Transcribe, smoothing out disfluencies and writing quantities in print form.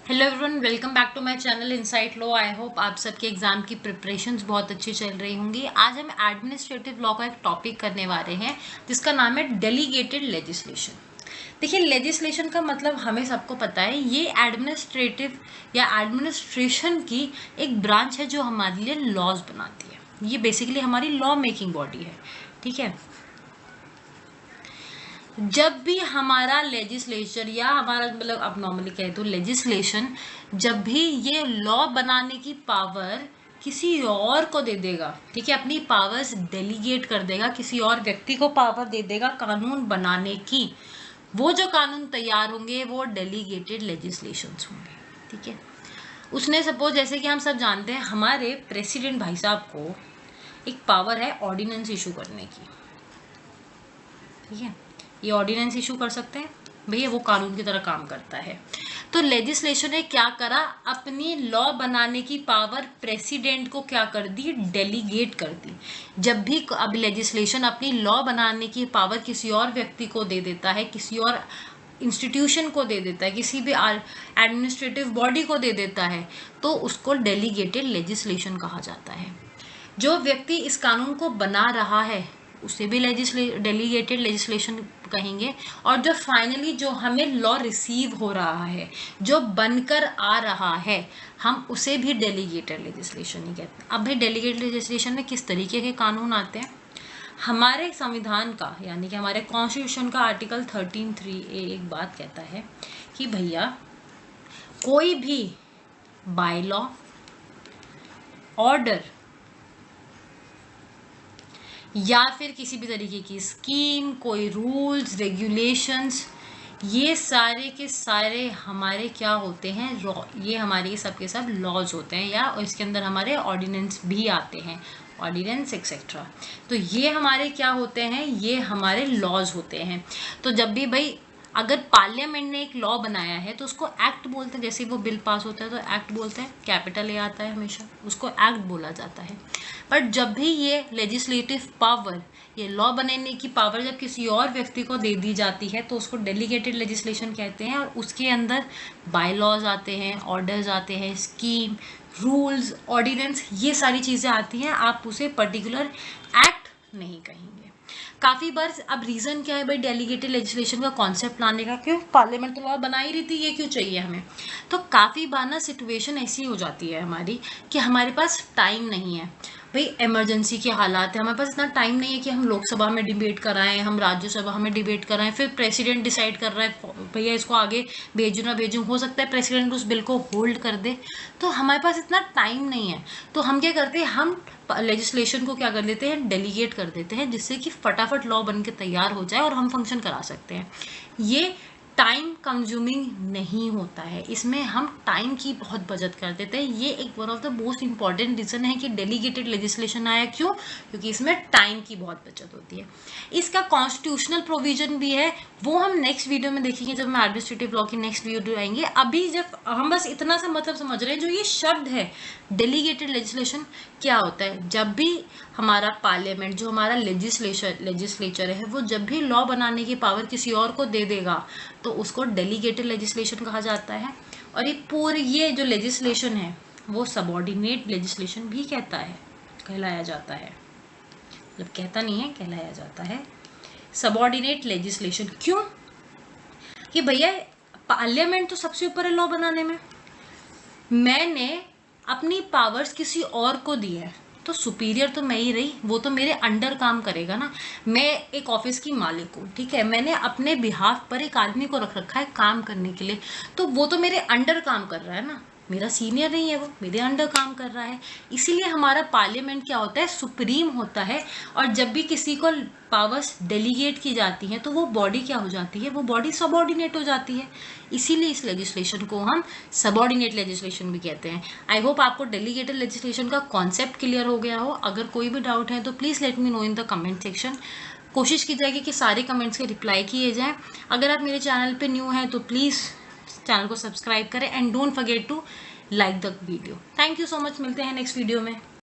Hello everyone, welcome back to my channel Insight Law. I hope आप सबके exam की preparations बहुत अच्छी चल रही होंगी। आज हम एडमिनिस्ट्रेटिव लॉ का एक टॉपिक करने वाले हैं जिसका नाम है डेलीगेटेड लेजिस्लेशन। देखिए, लेजिस्लेशन का मतलब हमें सबको पता है, ये एडमिनिस्ट्रेटिव या एडमिनिस्ट्रेशन की एक ब्रांच है जो हमारे लिए लॉज बनाती है। ये बेसिकली हमारी लॉ मेकिंग बॉडी है, ठीक है। जब भी हमारा लेजिस्लेचर या हमारा मतलब अब नॉर्मली कह दो लेजिस्लेशन, जब भी ये लॉ बनाने की पावर किसी और को दे देगा, ठीक है, अपनी पावर्स डेलीगेट कर देगा, किसी और व्यक्ति को पावर दे देगा कानून बनाने की, वो जो कानून तैयार होंगे वो डेलीगेटेड लेजिस्लेशंस होंगे, ठीक है। उसने सपोज, जैसे कि हम सब जानते हैं, हमारे प्रेसिडेंट भाई साहब को एक पावर है ऑर्डिनेंस इशू करने की, ठीक है। ये ऑर्डिनेंस इशू कर सकते हैं, भैया वो कानून की तरह काम करता है। तो लेजिस्लेशन ने क्या करा, अपनी लॉ बनाने की पावर प्रेसिडेंट को क्या कर दी, डेलीगेट कर दी। जब भी अब लेजिस्लेशन अपनी लॉ बनाने की पावर किसी और व्यक्ति को दे देता है, किसी और इंस्टीट्यूशन को दे देता है, किसी भी एडमिनिस्ट्रेटिव बॉडी को दे देता है, तो उसको डेलीगेटेड लेजिस्लेशन कहा जाता है। जो व्यक्ति इस कानून को बना रहा है उसे भी डेलीगेटेड लेजिस्लेशन कहेंगे, और जो फाइनली जो हमें लॉ रिसीव हो रहा है, जो बनकर आ रहा है, हम उसे भी डेलीगेटेड लेजिस्लेशन ही कहते हैं। अब भाई डेलीगेटेड लेजिस्लेशन में किस तरीके के कानून आते हैं? हमारे संविधान का यानी कि हमारे कॉन्स्टिट्यूशन का आर्टिकल 13(3)(a) एक बात कहता है कि भैया कोई भी बाय लॉ, ऑर्डर या फिर किसी भी तरीके की स्कीम, कोई रूल्स रेगुलेशंस, ये सारे के सारे हमारे क्या होते हैं, ये हमारे सबके सब लॉज होते हैं, या इसके अंदर हमारे ऑर्डिनेंस भी आते हैं, ऑर्डिनेंस एक्सेट्रा। तो ये हमारे क्या होते हैं, ये हमारे लॉज होते हैं। तो जब भी भाई अगर पार्लियामेंट ने एक लॉ बनाया है तो उसको एक्ट बोलते हैं। जैसे वो बिल पास होता है तो एक्ट बोलते हैं, कैपिटल ए आता है हमेशा, उसको एक्ट बोला जाता है। बट जब भी ये लेजिस्लेटिव पावर, ये लॉ बनाने की पावर जब किसी और व्यक्ति को दे दी जाती है तो उसको डेलीगेटेड लेजिस्लेशन कहते हैं, और उसके अंदर बाय लॉज आते हैं, ऑर्डर्स आते हैं, स्कीम, रूल्स, ऑर्डिनेंस, ये सारी चीज़ें आती हैं। आप उसे पर्टिकुलर एक्ट नहीं कहेंगे। काफ़ी बार अब रीज़न क्या है भाई डेलीगेटेड लेजिस्लेशन का कॉन्सेप्ट लाने का, क्यों, पार्लियामेंट तो लॉ बना ही रही थी, ये क्यों चाहिए हमें। तो काफ़ी बार ना सिचुएशन ऐसी हो जाती है हमारी कि हमारे पास टाइम नहीं है, भाई इमरजेंसी के हालात है, हमारे पास इतना टाइम नहीं है कि हम लोकसभा में डिबेट कराएं, हम राज्यसभा में डिबेट कराएं, फिर प्रेसिडेंट डिसाइड कर रहा है भैया इसको आगे भेजूँ ना भेजूँ, हो सकता है प्रेसिडेंट उस बिल को होल्ड कर दे, तो हमारे पास इतना टाइम नहीं है। तो हम क्या करते हैं, हम लेजिस्लेशन को क्या कर देते हैं, डेलीगेट कर देते हैं, जिससे कि फटाफट लॉ बन के तैयार हो जाए और हम फंक्शन करा सकते हैं। ये टाइम कंज्यूमिंग नहीं होता है, इसमें हम टाइम की बहुत बचत कर देते हैं। ये एक one of the most important reason है कि डेलीगेटेड लेजिस्लेशन आया। क्यों? क्योंकि इसमें टाइम की बहुत बचत होती है। इसका कॉन्स्टिट्यूशनल प्रोविजन भी है, वो हम नेक्स्ट वीडियो में देखेंगे जब हम एडमिनिस्ट्रेटिव लॉ की नेक्स्ट वीडियो आएंगे। अभी जब हम बस इतना सा मतलब समझ रहे हैं, जो ये शब्द है डेलीगेटेड लेजिस्लेशन क्या होता है, जब भी हमारा पार्लियामेंट, जो हमारा लेजिस्लेचर है, वो जब भी लॉ बनाने की पावर किसी और को दे देगा तो उसको डेलीगेटेड लेजिस्लेशन कहा जाता है। और ये जो लेजिस्लेशन है वो सबऑर्डिनेट लेजिस्लेशन भी कहलाया जाता है, मतलब कहता नहीं है, कहलाया जाता है सबऑर्डिनेट लेजिस्लेशन। क्यों? कि भैया पार्लियामेंट तो सबसे ऊपर है लॉ बनाने में, मैंने अपनी पावर्स किसी और को दी है तो सुपीरियर तो मैं ही रही, वो तो मेरे अंडर काम करेगा ना। मैं एक ऑफिस की मालिक हूँ, ठीक है, मैंने अपने बिहाफ पर एक आदमी को रख रखा है काम करने के लिए, तो वो तो मेरे अंडर काम कर रहा है ना, मेरा सीनियर नहीं है, वो मेरे अंडर काम कर रहा है। इसीलिए हमारा पार्लियामेंट क्या होता है, सुप्रीम होता है। और जब भी किसी को पावर्स डेलीगेट की जाती हैं तो वो बॉडी क्या हो जाती है, वो बॉडी सबऑर्डिनेट हो जाती है। इसीलिए इस लेजिस्लेशन को हम सबऑर्डिनेट लेजिस्लेशन भी कहते हैं। आई होप आपको डेलीगेटेड लेजिस्लेशन का कॉन्सेप्ट क्लियर हो गया हो। अगर कोई भी डाउट है तो please let me know in the comment section. कोशिश की जाएगी कि सारे कमेंट्स के रिप्लाई किए जाएं। अगर आप मेरे चैनल पे न्यू हैं तो प्लीज़ चैनल को सब्सक्राइब करें and don't forget to like the video. Thank you so much, मिलते हैं नेक्स्ट वीडियो में।